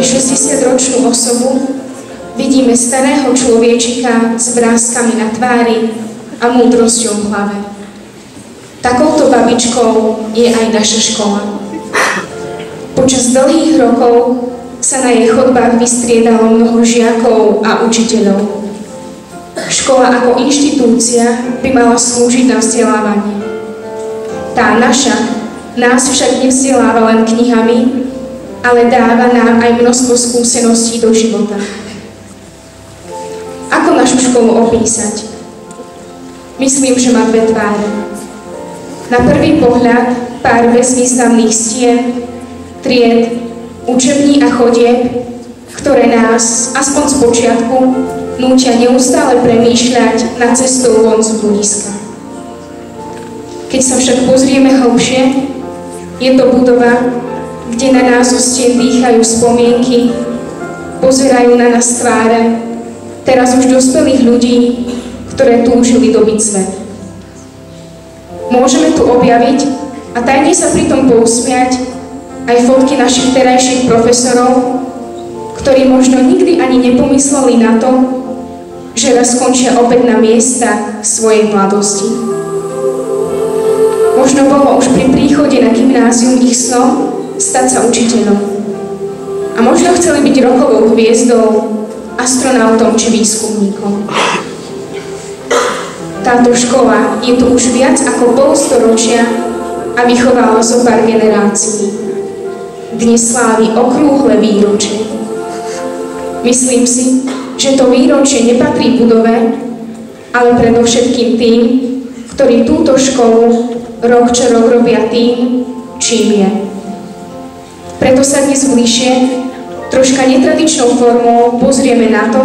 jej 60-ročnú osobu, vidíme starého človečika s vrástkami na tvári a múdrosťou v hlave. Takouto babičkou je aj naša škola. Počas dlhých rokov sa na jej chodbách vystriedalo mnoho žiakov a učiteľov. Škola ako inštitúcia by mala slúžiť na vzdelávanie. Tá naša nás však nevzdeláva len knihami, ale dáva nám aj množstvo skúseností do života. Ako našu školu opísať? Myslím, že má dve tváre. Na prvý pohľad pár bezvýznamných stien, tried, učební a chodieb, ktoré nás, aspoň z počiatku, nútia neustále premýšľať nad cestou von z bludiska. Keď sa však pozrieme hlbšie, je to budova, kde na nás zo stien dýchajú spomienky, pozerajú na nás tváre, teraz už dospelých ľudí, ktoré túžili dobiť svet. Môžeme tu objaviť a tajne sa pritom pousmiať aj fotky našich terajších profesorov, ktorí možno nikdy ani nepomysleli na to, že raz skončia opäť na miesta svojej mladosti. Možno bolo už pri príchode na gymnázium ich snom stať sa učiteľom. A možno chceli byť rokovou hviezdou, astronautom či výskumníkom. Táto škola je tu už viac ako polstoročia a vychovala zo pár generácií. Dnes slávi okrúhle výročie. Myslím si, že to výročie nepatrí budove, ale predovšetkým tým, ktorí túto školu rok čo rok robia tým, čím je. Preto sa dnes bližšie, troška netradičnou formou pozrieme na to,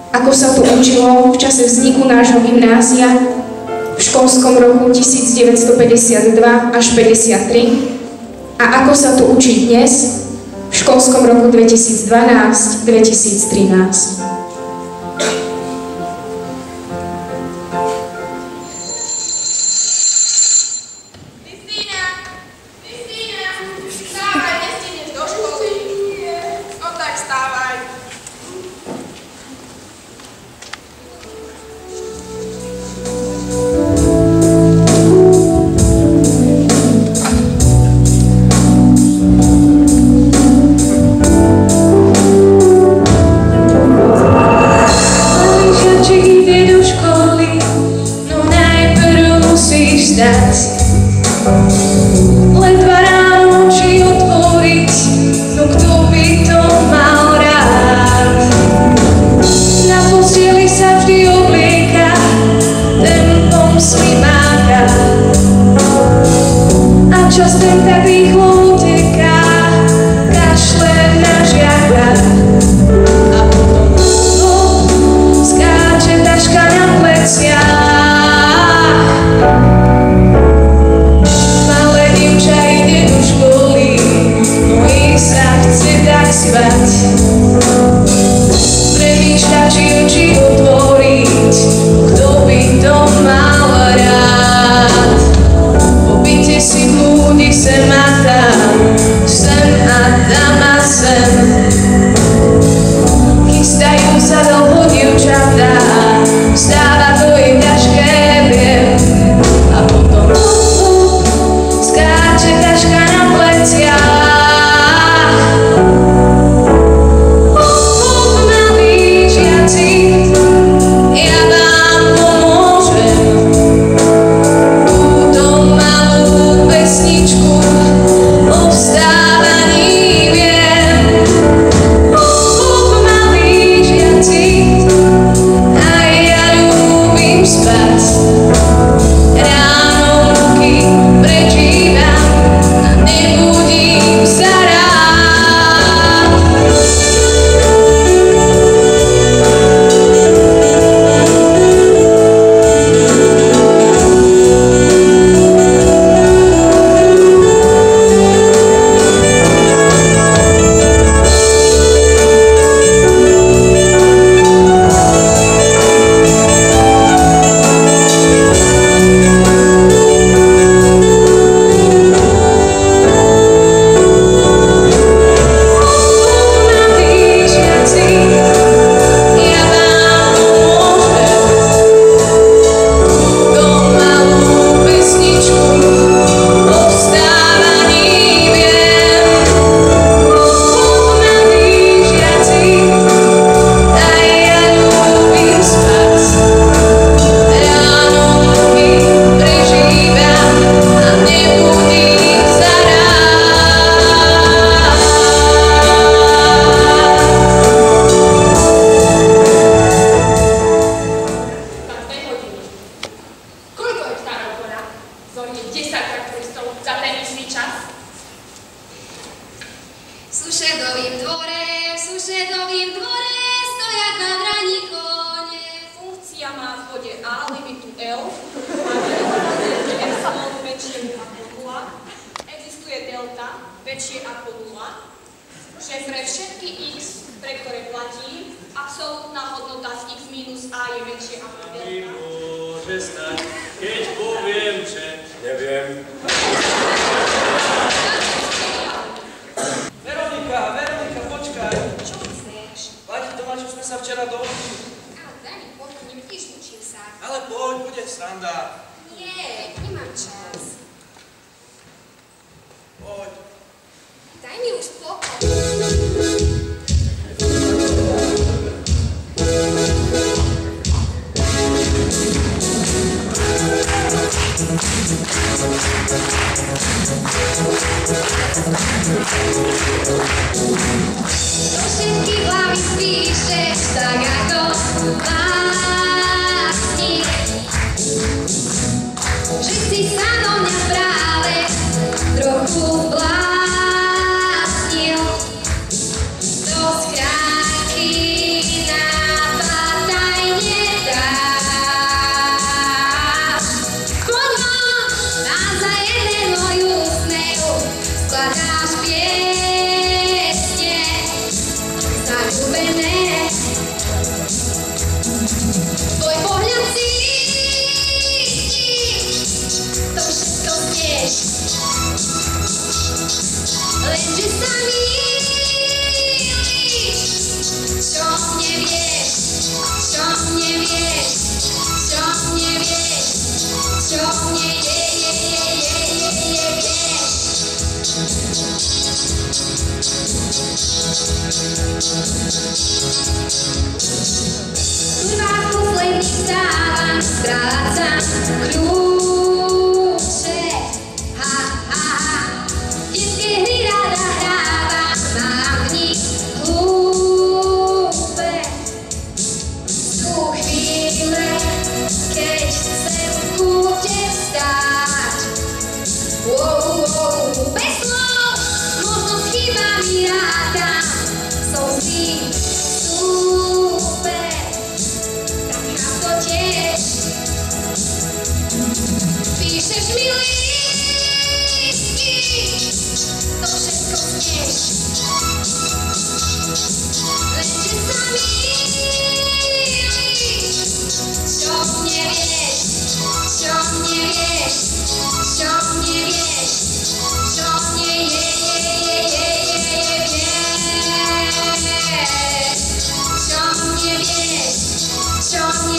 ako sa tu učilo v čase vzniku nášho gymnázia v školskom roku 1952 až 53 a ako sa tu učí dnes v školskom roku 2012-2013. Mal 10 traktoristov za ten istý čas. V sušedovým dvore stoja na vraní kone. Funkcia má v bode A limitu L, má epsilon väčšie ako 0, existuje delta väčšie ako 0, že pre všetky x, pre ktoré platí, absolútna hodnota z x minus a je väčšia ako delta. Môže stať, keď poviem, že neviem. Veronika, počkaj. Čo chceš? Platí to, na čo sme sa včera dohodli. Ale daj mi pokoj, nevidíš, učím sa. Ale poď, bude sranda. Nie, nemám čas. Poď. Daj mi už pokoj. Do všetkých hlavy spíšeš tak ako vlastní, že si sa do mňa práve trochu blásnil. Do schránky na patajne dáš. Poď von a za jeden môj úsmev skladáš piesne zaľúbené. Tvoj pohľad cítim, to všetko znieš. Lenže sa mýliš, čo nevieš, čo nevieš, čo nevieš, čo nevieš. Prvá posledných stávam, strácam kľúče. Ha, ha, ha. Detské hry rada hrávam, mám v nich hlúpe. Sú chvíle, keď chcem v kúte vstáť. Bez slov, možno s chybami rátam, som s tým super. Tak mám to tiež. Píšeš mi lístky, to všetko znieš. Lenže sa mýliš, čo nevieš, čo nevieš, čo nevieš, čo nevieš, čo nevieš,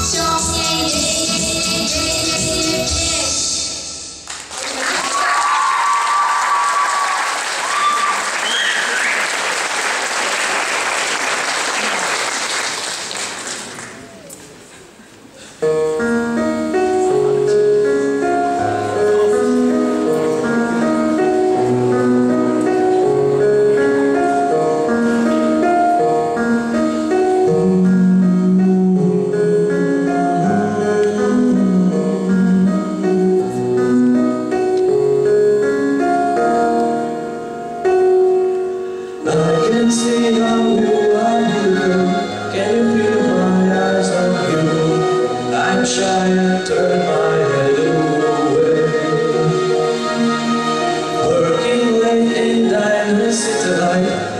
čo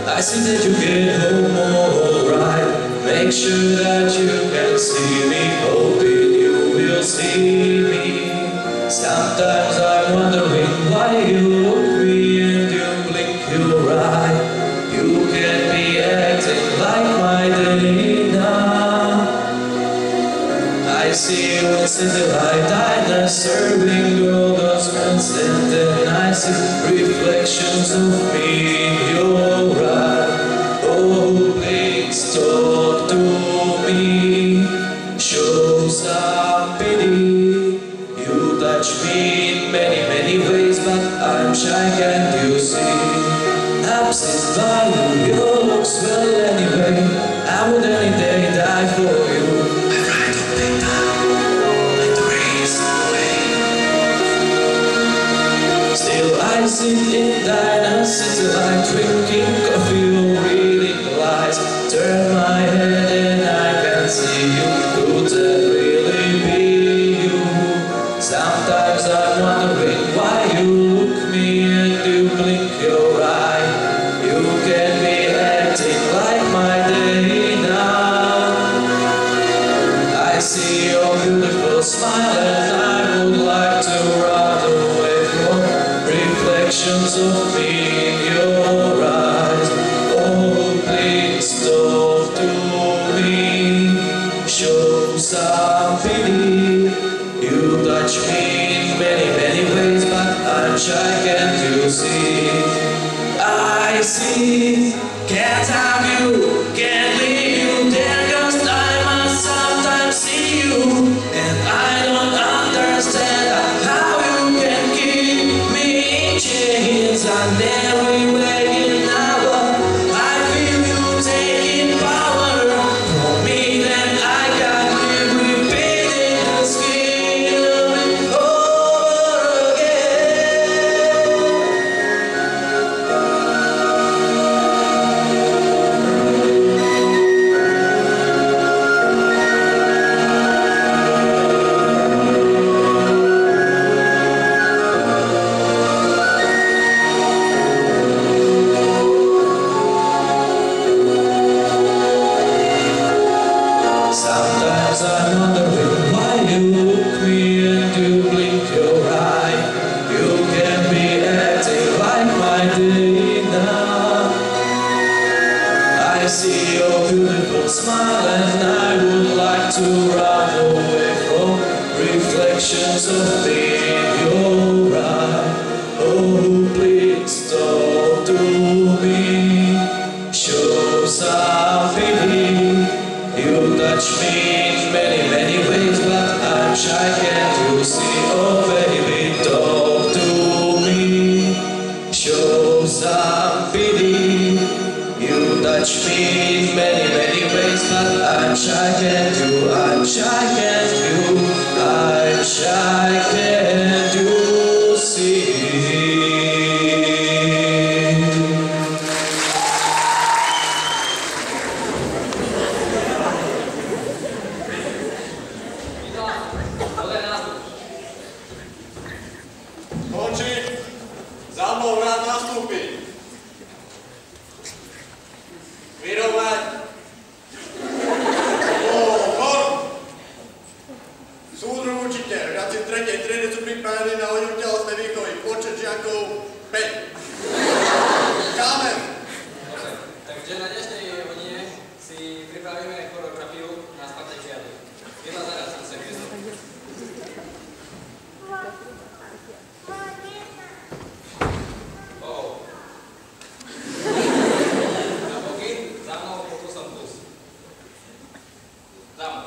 I see that you get home alright. Make sure that you can see me, hoping you will see me. Sometimes I'm wondering why you look me and you blink your eye. You can't be acting like my daddy now. I see you in city light, diners serving girl husbands, and then I see reflections of me in your eyes. Oh, please talk to me, show some pity. You touch me in many, many ways, but I'm shy, can't you see? Absent value, your looks well anyway. I wouldn't you see. I see, can't have you, can't leave you there, 'cause I must sometimes see you, and I don't understand how you can keep me in chains and every waking hour. I feel you taking power from me, then I can't keep repeating the scheme over again. Sometimes I'm wondering why you look me and you blink your eye. You can be acting like my day now. I see your beautiful smile and I would like to run away from reflections of me in your eye. Oh, please talk to me, show some pity. You touch me in many, many ways, but I'm shy, can't you see? Oh baby, talk to me, show some pity. You touch me in many, many ways, but I'm shy, can't you? I'm shy, can't you? I'm shy, can't you see? Končí, za mnou rád nastúpi. Vyrovnať. Chor. Súdruh učiteľ, žiaci 3. triedy sú pripravení na hodinu telesnej výchovy. Počet žiakov 5. Kámen. Takže na dnešnej hodine si pripravíme choreografiu na Spartakiádu. Jedna zaraz na sebe. Na pokyn, za mnou pokusom plus. Za mnou.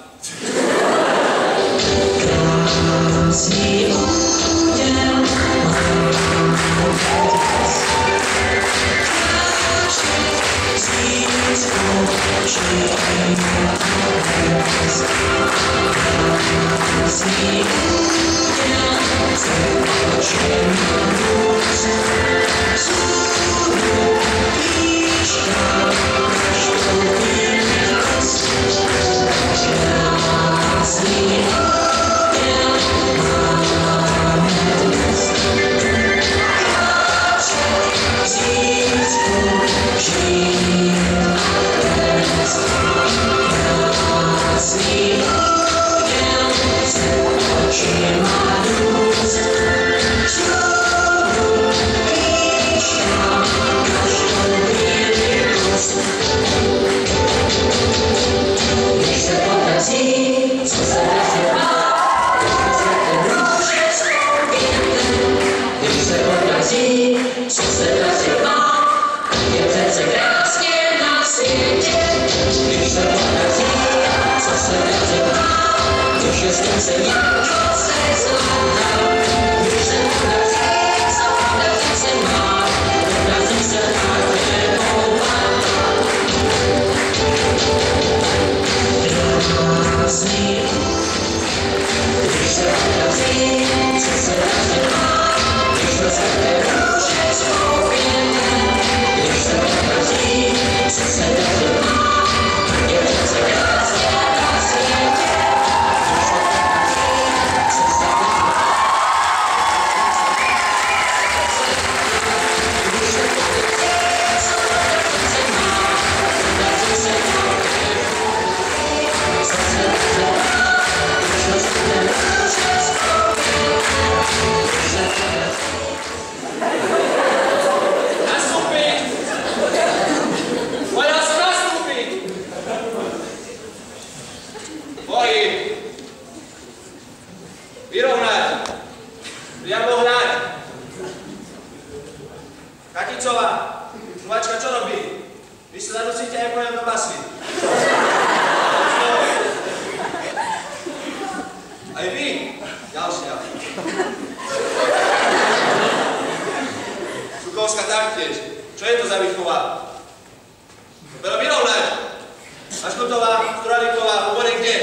Bazgutová, Straliková, Huborej kde?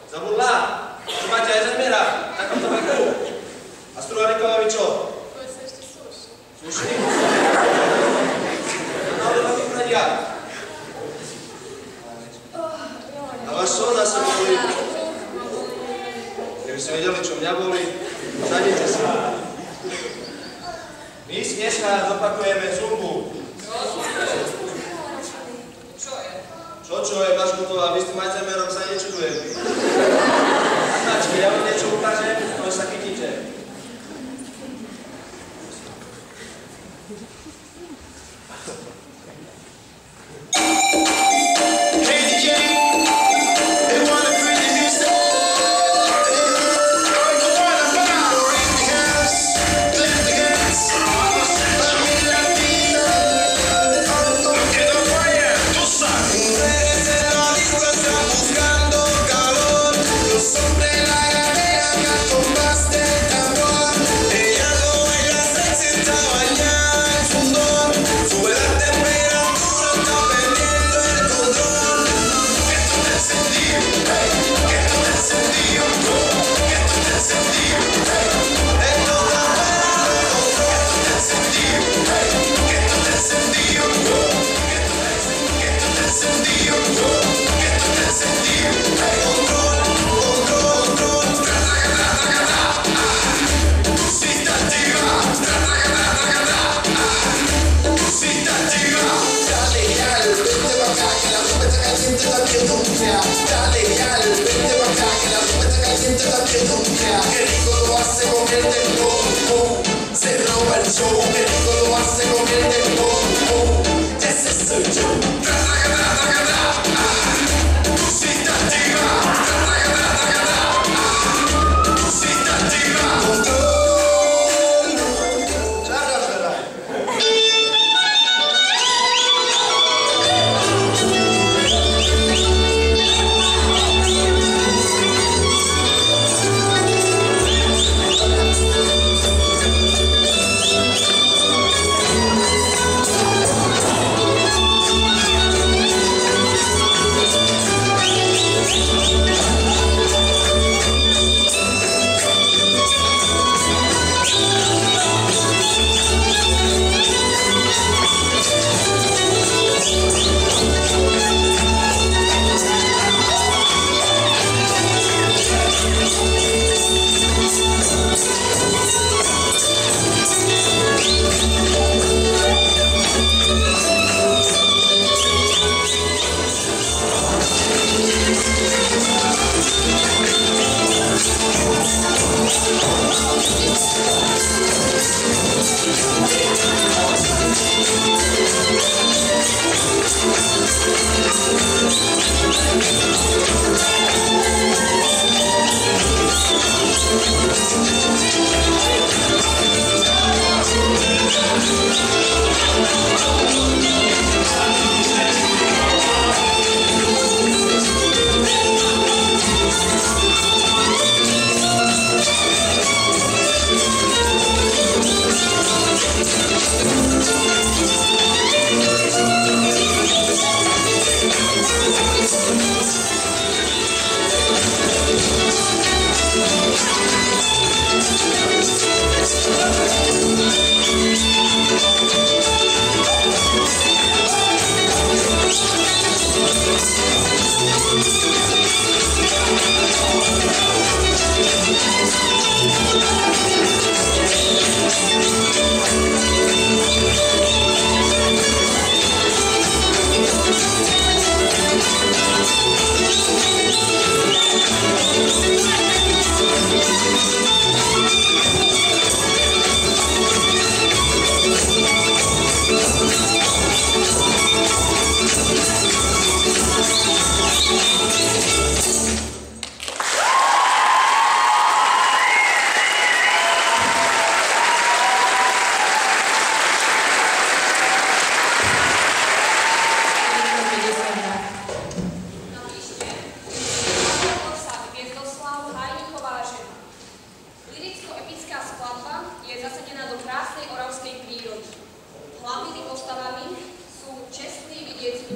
Zabudla? Čo máte aj zazmiera? V takomto veku? A Straliková vy čo? Koje sa ešte suši. Suši? No, ale vám vyhľadia. A váš čo zase boli? Keby ste vedeli, čo mňa boli, sadite sa. My si dneska zopakujeme zumbu. Čo je, Bazgutová, vy s tým Alzheimerom sa nečudujem. Značky, ja vám niečo ukážem, to sa chytíte.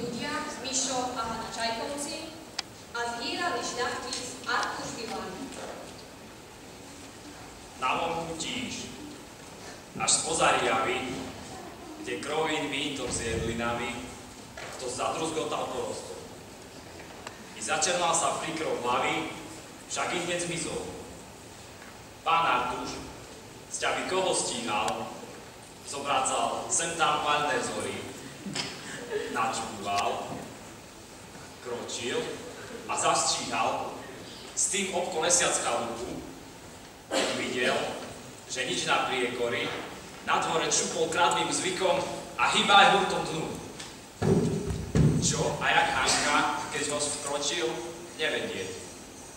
Dudia, Mišo a Hana Čajkovci a zhýrali šľachtic Artúš Viláni. Na vonku tíž, až spoza Rijavy, kde krovín vítr s jedlinami, to zadruzgotal porostom. I začernal sa príkrov hlavy, však i hneď zmizol. Pán Artúš, sťa by koho stíhal, zobracal sem tam pálne vzory, načúval, kročil a zastíhal, s tým obkolesiac chalupu, videl, že nič na priekory, na dvore čupol kradným zvykom a hýba aj hurtom dnu. Čo a jak Hanka, keď ho vkročil, nevedieť.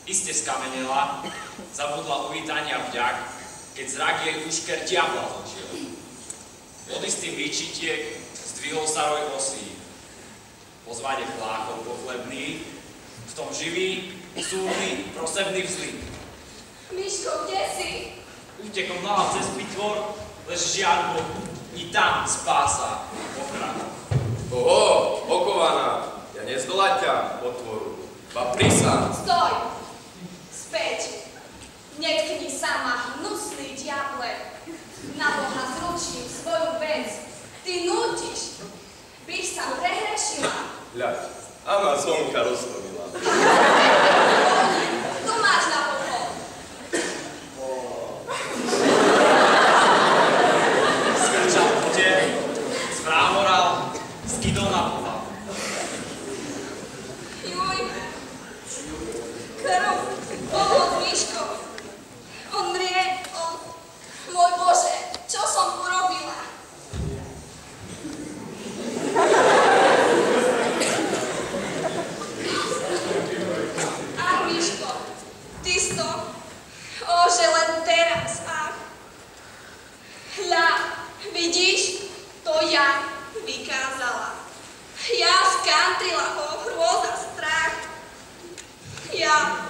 Iste skamenela, zabudla uvítania vďak, keď zrak jej úšker diabla zločil. Od istým výčitiek zdvihol sa roj osí. Po zvade pláchov pochlebný, v tom živý, súdny, prosebný vzlik. Miško, kde si? Utekom mala cez pitvor, lež žiaľ Bohu, ni tam spása ochrana. Oho, okovaná, ja nezdolať ťa, potvoru, ba prisám. Stoj! Späť! Netkni sa ma, hnusný diable! Na Boha zručím svoju vec. Ty nútiš! Byť sa prehrešila. Hľad, Amazonka rozhodila. To máš na pokoj. Skrčal pute, zvrámoral, skydol na pola. Juj! Krv! Pomoc, Miško! On mrie, on... Môj Bože, čo som urobila? Ach, Miško, ty si to... O, že len teraz, ach. Hľa, vidíš? To ja vykázala. Ja skantrila ho, hrôza, strach. Ja...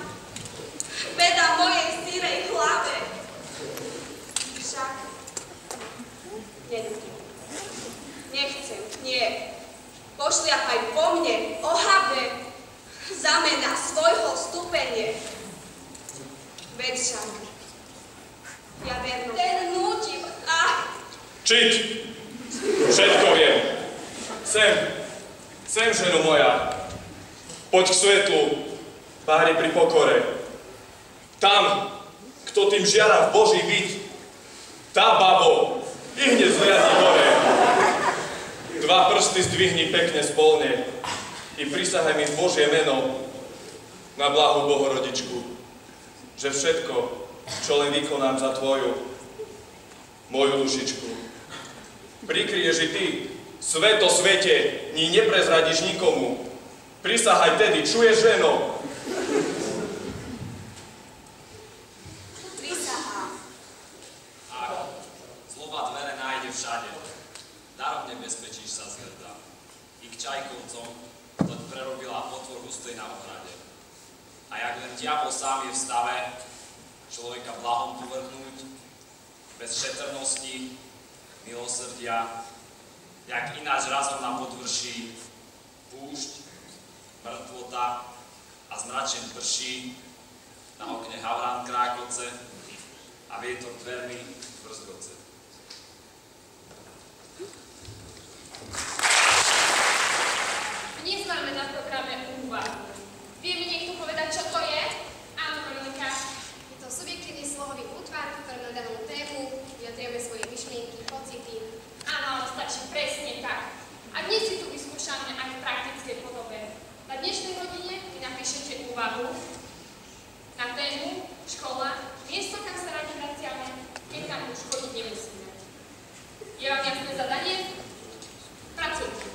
Beda mojej sírej hlave. Však... Nenútim. Nechcem, nie. Pošliapaj po mne, ohavne. Zamena svojho stupenie. Veď však. Ja verno. Ten nútim. Ach. Čiť! Všetko viem. Sem, ženo moja. Poď k svetlu, pári pri pokore. Tam, kto tým žiara v Boží byt, tá babo, i hneď zliadni hore. 2 prsty zdvihni pekne spolne i prisahaj mi v Božie meno na blahu Bohorodičku, že všetko, čo len vykonám za tvoju, moju dušičku. Prikryješ i ty, sveto svete, ni neprezradíš nikomu. Prisahaj tedy, čuješ, ženo? Všade. Darom nebezpečíš sa zhrda. I k Čajkovcom to prerobila otvor hustej na ohrade. A jak len diabol sám je v stave, človeka blahom povrhnúť, bez šetrnosti, milosrdia, jak ináč razom na podvrší púšť, mŕtvota a zmračen prší, na okne havrán krákoce a vietor dvermi brzgoce. Dnes máme na programe úvahu. Vie mi niekto povedať, čo to je? Áno, Veronika. Je to subjektívny slohový útvar, ktorý na danú tému vyjadrujeme svoje myšlienky, pocity. Áno, stačí presne tak. A dnes si tu vyskúšame aj v praktickej podobe. Na dnešnej hodine vy napíšete úvahu na tému škola, miesto, kam sa radi vraciame, keď tam už chodiť nemusíme. Je vám jasné zadanie? Pracujte.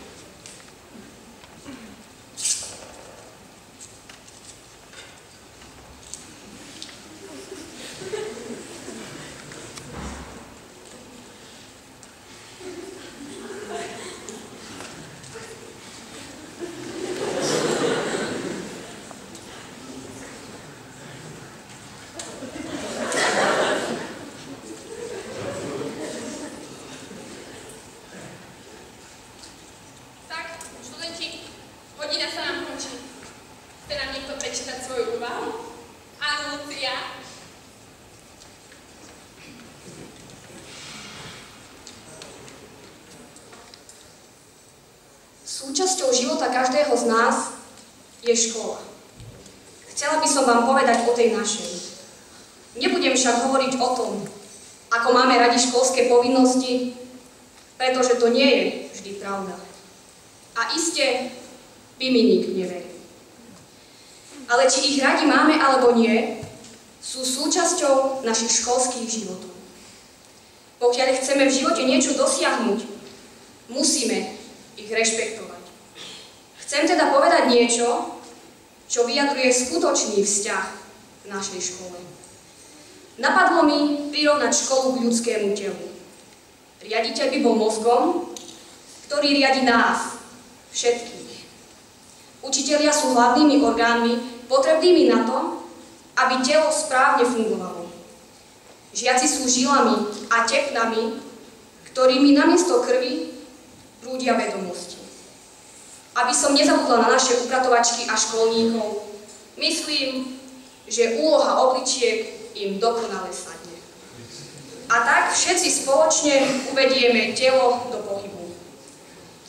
z nás je škola. Chcela by som vám povedať o tej našej. Nebudem však hovoriť o tom, ako máme radi školské povinnosti, pretože to nie je vždy pravda. A iste by mi nik neveril. Ale či ich radi máme alebo nie, sú súčasťou našich školských životov. Pokiaľ chceme v živote niečo dosiahnuť, musíme ich rešpektovať. Chcem teda povedať niečo, čo vyjadruje skutočný vzťah k našej škole. Napadlo mi prirovnať školu k ľudskému telu. Riaditeľ by bol mozgom, ktorý riadi nás, všetkých. Učitelia sú hlavnými orgánmi, potrebnými na to, aby telo správne fungovalo. Žiaci sú žilami a tepnami, ktorými namiesto krvi prúdia vedomosti. Aby som nezabudla na naše upratovačky a školníkov, myslím, že úloha obličiek im dokonale sadne. A tak všetci spoločne uvedieme telo do pohybu.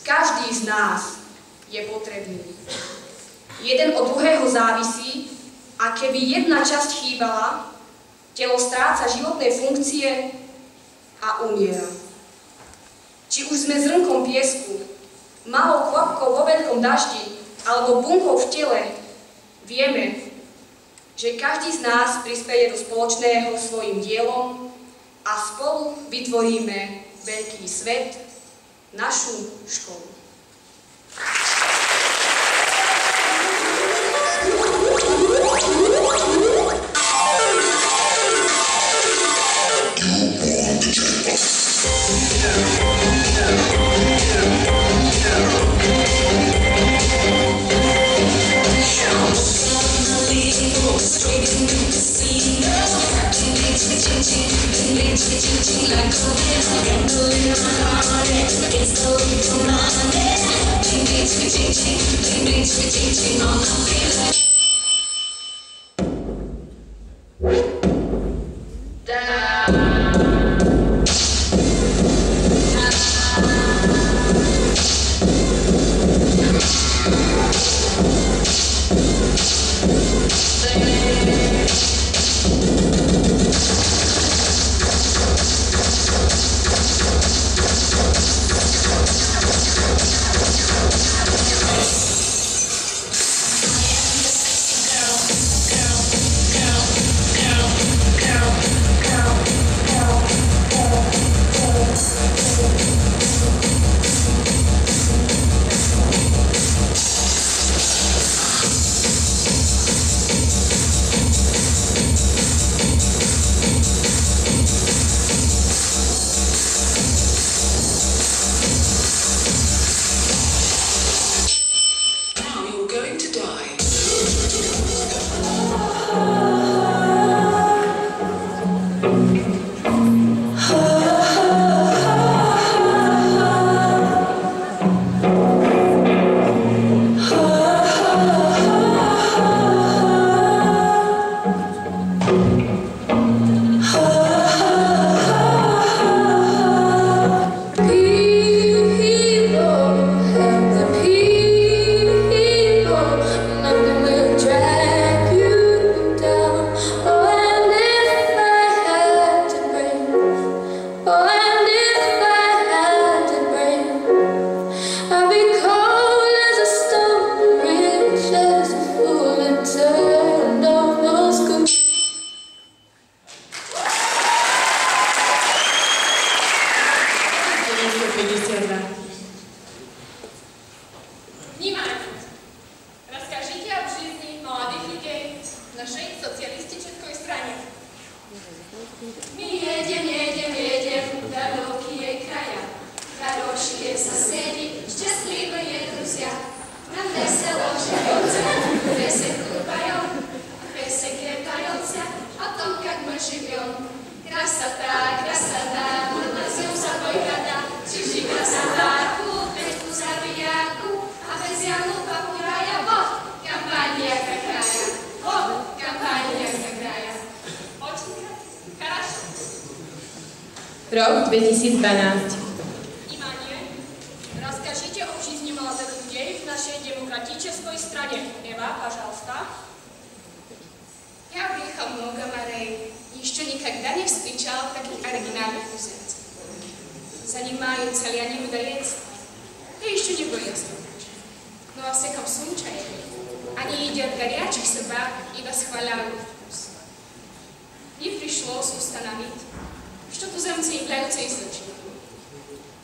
Každý z nás je potrebný. Jeden od druhého závisí a keby jedna časť chýbala, telo stráca životné funkcie a umiera. Či už sme zrnkom piesku, malou kvapkou vo veľkom daždi alebo bunkou v tele, vieme, že každý z nás prispeje do spoločného svojim dielom a spolu vytvoríme veľký svet, našu školu. Rok 2012. Vnímanie. Rozkažite o жизни молодых людей в нашей демократической strane Eva, пожалуйста. Я объехал много морей и еще никогда не встречал таких оригинальных туземцев. Занимаются ли они людоедством? Я еще не боюсь. Но во всяком случае, они едят горячих собак и восхваляют вкус. Мне пришлось установить, что туземцы являются излученными.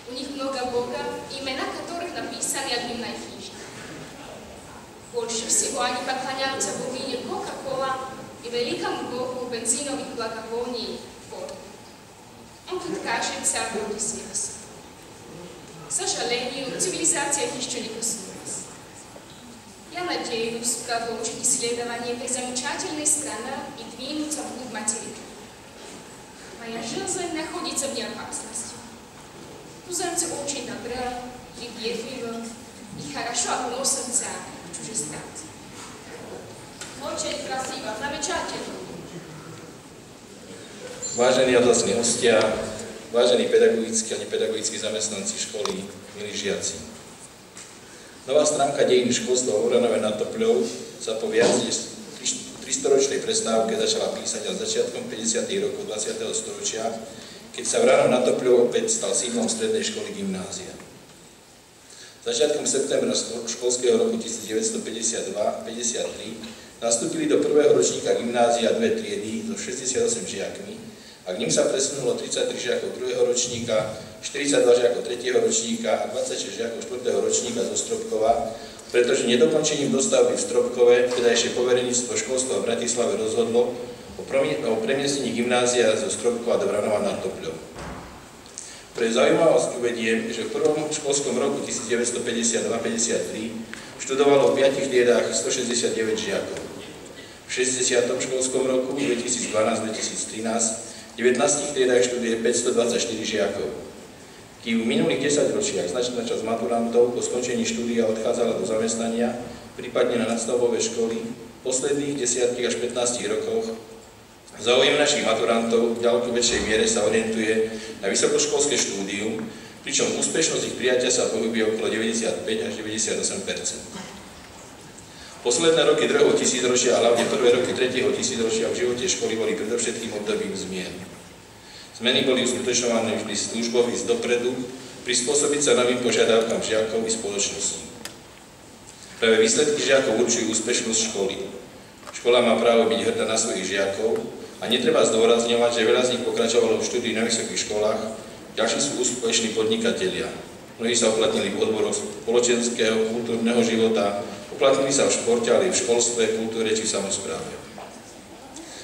У них много богов, имена которых написаны одним на их языке. Больше всего они поклоняются богине Кока-Кола и великому богу бензиновых благовоний Форду. Он тут кажется вроде света. К сожалению, цивилизация их еще не коснулась. Я надеюсь продолжить исследование этой замечательной страны и двинуться вглубь материка. Моя жизнь находится вне опасности. Туземцы очень добры, приветливы и хорошо относятся к чужестранцам. Очень красиво, замечательно. Vážení odlesní hostia, vážení pedagogickí a nepedagogickí zamestnanci školy, milí žiaci. Nová stránka dejín školstva v Oranove nad Topľou sa po viac než 300-ročnej prestávke začala písať až začiatkom 50. rokov 20. storočia, keď sa Vranov nad Topľou opäť stal sídlom strednej školy gymnázia. Začiatkom septembra školského roku 1952-53 nastúpili do prvého ročníka gymnázia dve triedy so 68 žiakmi a k ním sa presunulo 33 žiakov druhého ročníka, 42 žiakov tretieho ročníka a 26 žiakov štvrtého ročníka zo Stropkova, pretože nedokončením dostavby v Stropkove vtedajšie povereníctvo školstva v Bratislave rozhodlo o premiestnení gymnázia zo Stropkova do Vranova nad Topľou. Pre zaujímavosť uvediem, že v prvom školskom roku 1952-53 študovalo v 5 triedách 169 žiakov. V 60. školskom roku 2012-2013 v 19 triedách študuje 524 žiakov. Kým v minulých 10 ročiach značná časť maturantov po skončení štúdia odchádzala do zamestnania, prípadne na nadstavbové školy, v posledných 10 až 15 rokoch záujem našich maturantov v ďaleko väčšej miere sa orientuje na vysokoškolské štúdium, pričom úspešnosť ich prijatia sa pohybuje okolo 95 až 98%. Posledné roky druhého tisícročia a hlavne prvé roky tretieho tisícročia v živote školy boli predovšetkým obdobím zmien. Zmeny boli uskutočňované vždy službou ísť dopredu, prispôsobiť sa novým požiadavkám žiakov i spoločnosti. Práve výsledky žiakov určujú úspešnosť školy. Škola má právo byť hrdá na svojich žiakov a netreba zdôrazňovať, že veľa z nich pokračovalo v štúdiu na vysokých školách, ďalší sú úspešní podnikatelia. Mnohí sa uplatnili v odboroch spoločenského, kultúrneho života, uplatnili sa v športe, ale aj v školstve, kultúre či samospráve.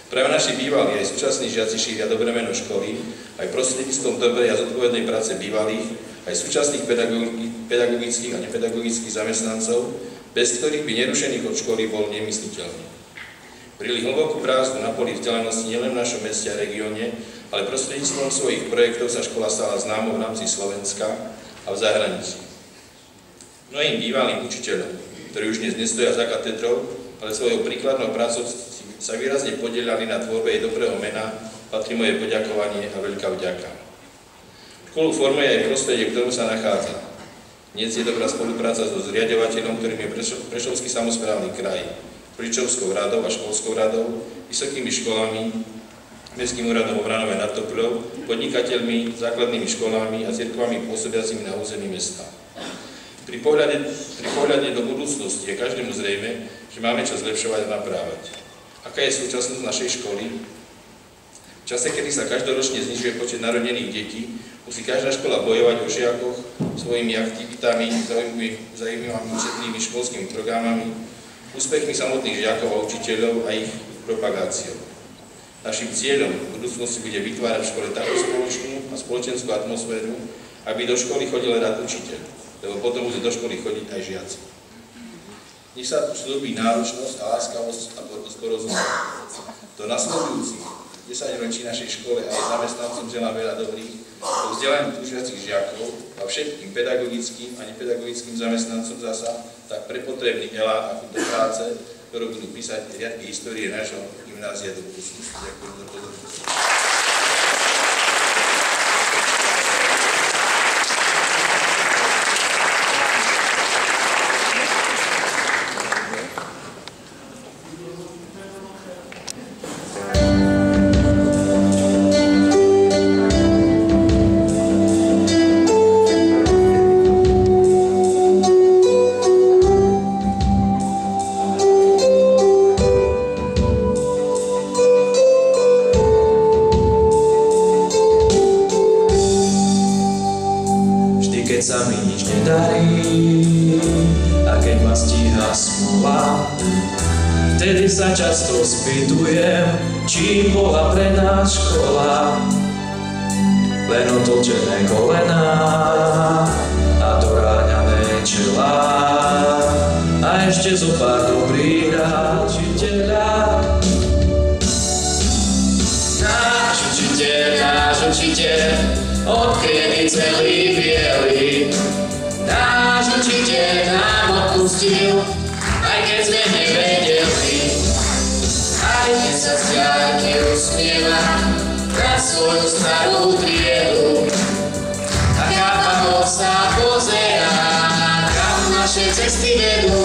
Práve naši bývalí aj súčasní žiaci šíria dobré meno školy, aj prostredníctvom dobrej a zodpovednej práce bývalých, aj súčasných pedagogických a nepedagogických zamestnancov, bez ktorých by nerušených od školy bol nemysliteľný. Brili hlbokú brázdu na poli vzdelanosti nielen v našom meste a regióne, ale prostredníctvom svojich projektov sa škola stala známou v rámci Slovenska a v zahraničí. Mnohým bývalým učiteľom, ktorí už dnes nestoja za katedrou, ale svojou príkladnou prácou sa výrazne podieľali na tvorbe jej dobrého mena, patrí moje poďakovanie a veľká vďaka. Školu formuje aj prostredie, v ktorom sa nachádza. Dnes je dobrá spolupráca so zriaďovateľom, ktorým je Prešovský samosprávny kraj, Pričovskou radou a školskou radou, vysokými školami, Mestským úradom vo Vranove nad Topľou, podnikateľmi, základnými školami a cirkvami pôsobiacimi na území mesta. Pri pohľade do budúcnosti je každému zrejme, že máme čo zlepšovať a naprávať. Aká je súčasnosť našej školy? V čase, kedy sa každoročne znižuje počet narodených detí, musí každá škola bojovať o žiakoch svojimi aktivitami, zaujímavými učebnými školskými programami, úspechmi samotných žiakov a učiteľov a ich propagáciou. Naším cieľom v budúcnosti bude vytvárať v škole takú spoločnú a spoločenskú atmosféru, aby do školy chodil rád učiteľ, lebo potom bude do školy chodiť aj žiaci. Nech sa slúbi náročnosť a láskavosť a porozumenie. Do nasledujúcich 10 ročí našej škole a aj zamestnancom želám veľa dobrých, po vzdelaní túžiacich žiakov a všetkým pedagogickým a nepedagogickým zamestnancom zasa tak prepotrebný elán a chuť do práce, ktorú budú písať riadky histórie nášho gymnázia do budúcnosti. Ďakujem za pozornosť. Vtedy sa často spýtujem, čím bola pre nás škola. Len otočené kolená a doráňané čelá. A ešte zo pár dobrých rád učiteľa. Náš učiteľ, odkedy celý bielý. Náš učiteľ nám odpustil, aj keď sme nevedeli. Aj keď sa z diaľky usmieva na svoju starú triedu. A chápavo sa pozerá, kam naše cesty vedú.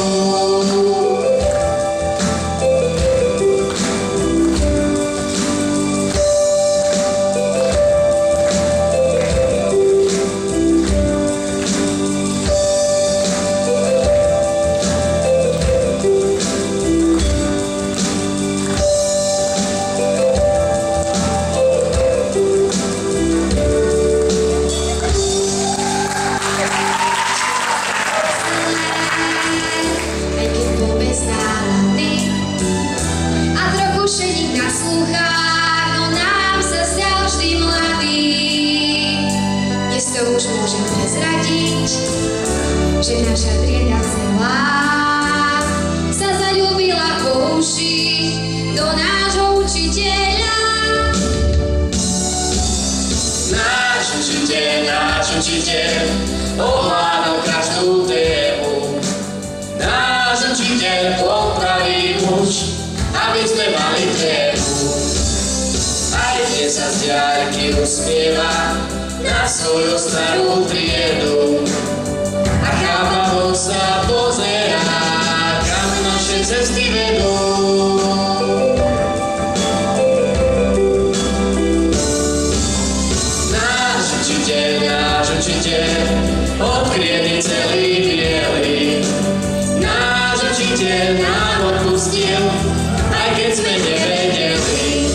Už môžem prezradiť, že naša trieda celá sa zaľúbila po uši do nášho učiteľa. Náš učiteľ ovládol každú tému. Náš učiteľ popraví muž, aby sme mali tému. Aj keď sa z diaľky usmieva na svoju starú triedu. A chápavo sa pozerá, kam naše cesty vedú. Náš učiteľ, odkriedy celý bielý. Náš učiteľ nám odpustil, aj keď sme nevedeli.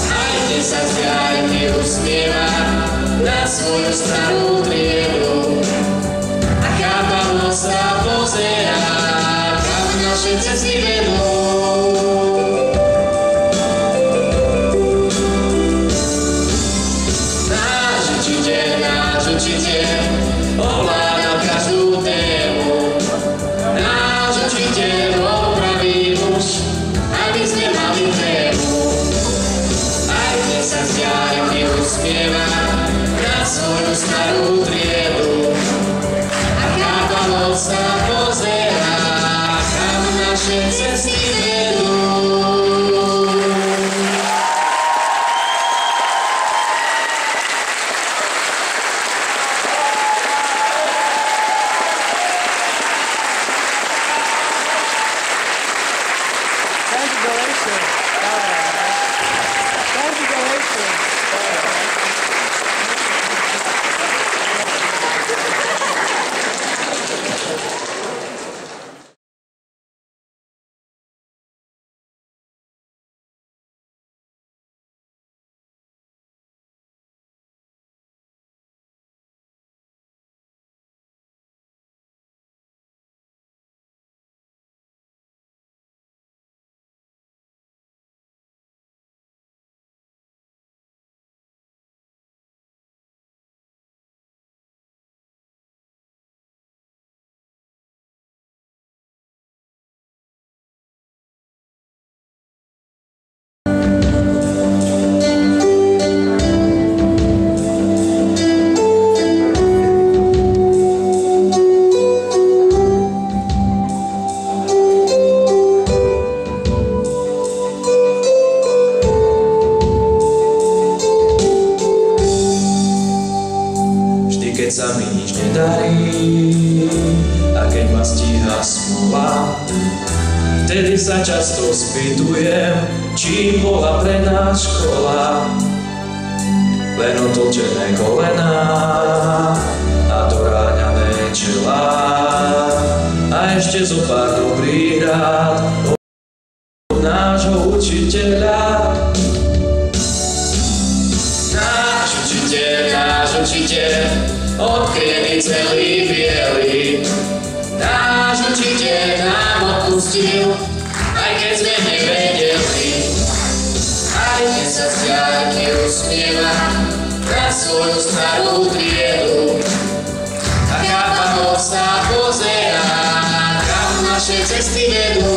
Aj keď sa z diaľky usmieva na svoju starú triedu. A chápavo sa pozerá, kam naše cesty vedú. Náš učiteľ, ovládal každú tému. Náš učiteľ opraví muž, aby sme mali tému. Aj keď sa z diaľky usmieva na svoju starú triedu. A chápavo sa pozerá, kam naše cesty vedú. Keď sa mi nič nedarí a keď ma stíha smola, vtedy sa často spýtujem, čím bola pre nás škola. Len otočené kolená a doráňané čelá a ešte zo pár dobrých rád od nášho učiteľa. Náš učiteľ, odkedy celý bielý. Náš učiteľ nám odpustil. pustil, aj keď sme nevedeli. Aj keď sa z diaľky usmieva na svoju starú triedu. A chápavo sa pozerá, kam naše cesty vedú.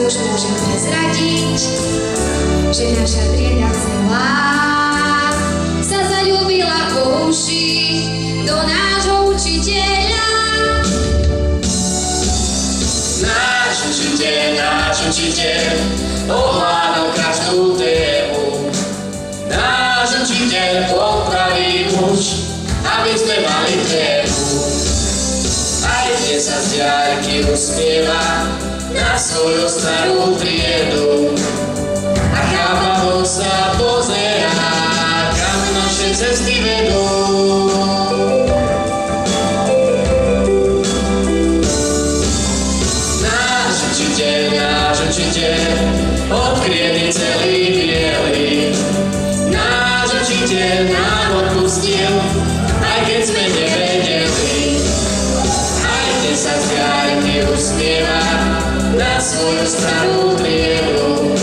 Už môžem prezradiť, že naša trieda celá sa zaľúbila po uši do nášho učiteľa. Náš učiteľ ovládol každú tému. Náš učiteľ popraví muž, aby sme mali tému. Aj keď sa z diaľky usmieva na svoju starú triedu. A chápavo sa pozerá, kam naše cesty vedú. Náš učiteľ, odkriedy celý bielý. Náš učiteľ nám odpustil, aj keď sme nevedeli. Aj keď sa z diaľky usmieva na svoju starú triedu.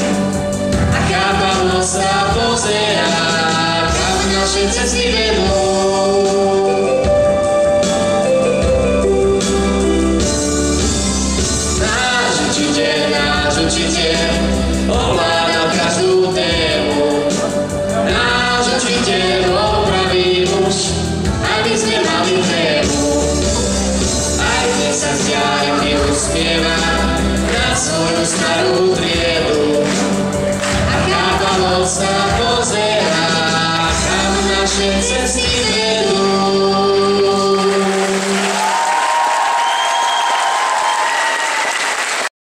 A chápavo sa pozerá, kam naše cesty vedú. Náš učiteľ ovládal každú tému. Náš učiteľ opraví muž, aby sme mali tému. Aj keď sa z diaľky usmieva